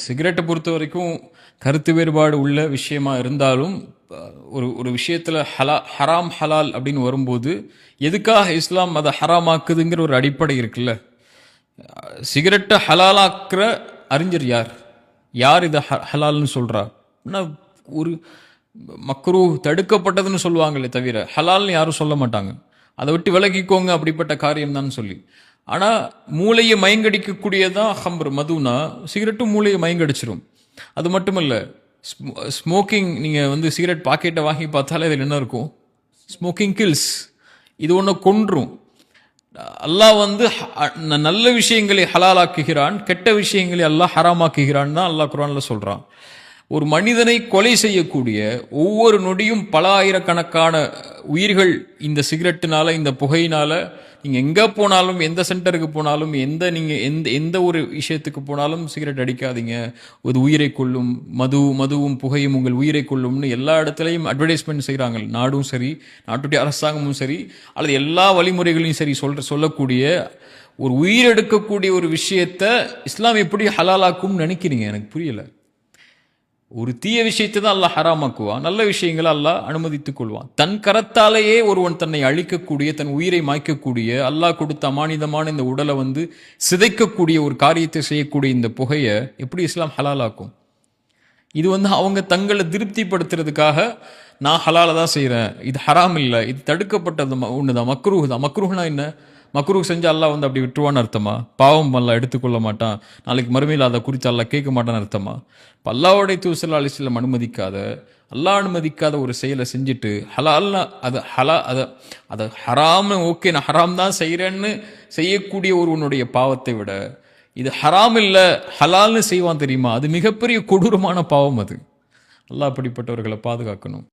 சிகரெட்டை பொறுத்த வரைக்கும் கருத்து வேறுபாடு உள்ள விஷயமா இருந்தாலும் ஒரு ஒரு விஷயத்தில் ஹராம் ஹலால் அப்படின்னு வரும்போது எதுக்காக இஸ்லாம் அதை ஹராமாக்குதுங்கிற ஒரு அடிப்படை இருக்குல்ல. சிகரெட்டை ஹலாலாக்குற அறிஞர் யார்? யார் இதை ஹலால்னு சொல்கிறா? ஒரு மக்ரூ தடுக்கப்பட்டதுன்னு சொல்லுவாங்களே தவிர ஹலால்னு யாரும் சொல்ல மாட்டாங்க. அதை விட்டு விலகிக்கோங்க அப்படிப்பட்ட காரியம் தான் சொல்லி. ஆனால் மூளையை மயங்கடிக்கக்கூடியதான் ஹம்பர் மதுனா. சிகரெட்டும் மூளையை மயங்கடிச்சிடும். அது மட்டும் இல்லை, ஸ்மோக்கிங். நீங்கள் சிகரெட் பாக்கெட்டை வாங்கி பார்த்தாலே இதில் என்ன இருக்கும்? Smoking kills. இது ஒன்று கொன்றும். அல்லாஹ் நல்ல விஷயங்களை ஹலாலாக்குகிறான், கெட்ட விஷயங்களை அல்லாஹ் ஹராமாக்குகிறான் தான் அல்லாஹ் குர்ஆன்ல சொல்கிறான். ஒரு மனிதனை கொலை செய்யக்கூடிய ஒவ்வொரு நொடியும் பல ஆயிரக்கணக்கான உயிர்கள் இந்த சிகரெட்டினால, இந்த புகையினால. நீங்கள் எங்கே போனாலும், எந்த சென்டருக்கு போனாலும், எந்த ஒரு விஷயத்துக்கு போனாலும் சிகரெட் அடிக்காதீங்க, ஒரு உயிரை கொள்ளும், மதுவும் புகையும் உங்கள் உயிரை கொள்ளும்னு எல்லா இடத்துலையும் அட்வர்டைஸ்மெண்ட் செய்கிறாங்க. நாடும் சரி, நாட்டுடைய அரசாங்கமும் சரி, அல்லது எல்லா வழிமுறைகளையும் சரி சொல்லக்கூடிய ஒரு உயிரெடுக்கக்கூடிய ஒரு விஷயத்தை இஸ்லாம் எப்படி ஹலாலாக்கும்னு நினைக்கிறீங்க? எனக்கு புரியலை. ஒரு தீய விஷயத்தை தான் அல்லாஹ் ஹராமாக்குவான், நல்ல விஷயங்களை அல்லாஹ் அனுமதித்துக் கொள்வான். தன் கரத்தாலேயே ஒருவன் தன்னை அழிக்கக்கூடிய, தன் உயிரை மாய்க்கக்கூடிய, அல்லாஹ் கொடுத்த அமானிதமான இந்த உடலை சிதைக்கக்கூடிய ஒரு காரியத்தை செய்யக்கூடிய இந்த புகையை எப்படி இஸ்லாம் ஹலாலாக்கும்? இது அவங்க தங்களை திருப்திப்படுத்துறதுக்காக நான் ஹலாலை தான் செய்கிறேன், இது ஹராம் இல்லை, இது தடுக்கப்பட்டது ஒன்று தான், மக்ரூஹ் தான். மக்ரூஹ்னா என்ன? மக்ரூஹ் செஞ்சு அல்லாஹ் அப்படி விட்டுருவான்னு அர்த்தமா? பாவம் அல்லாஹ் எடுத்துக்கொள்ள மாட்டான், நாளைக்கு மறுமையில் அதை குறித்து அல்லாஹ் கேட்க மாட்டான்னு அர்த்தமா? இப்போ அல்லாஹ்வுடைய தூதர் ஸல்லல்லாஹு அலைஹி வஸல்லம் அல்லாஹ் அனுமதிக்காத ஒரு செயலை செஞ்சுட்டு ஹலால்னா அதை ஹராம்னு, ஓகே நான் ஹராம் தான் செய்கிறேன்னு செய்யக்கூடிய ஒருவனுடைய பாவத்தை விட இது ஹராம் இல்லை ஹலால்னு செய்வான் தெரியுமா, அது மிகப்பெரிய கொடூரமான பாவம். அது அல்லாஹ் அப்படிப்பட்டவர்களை பாதுகாக்கணும்.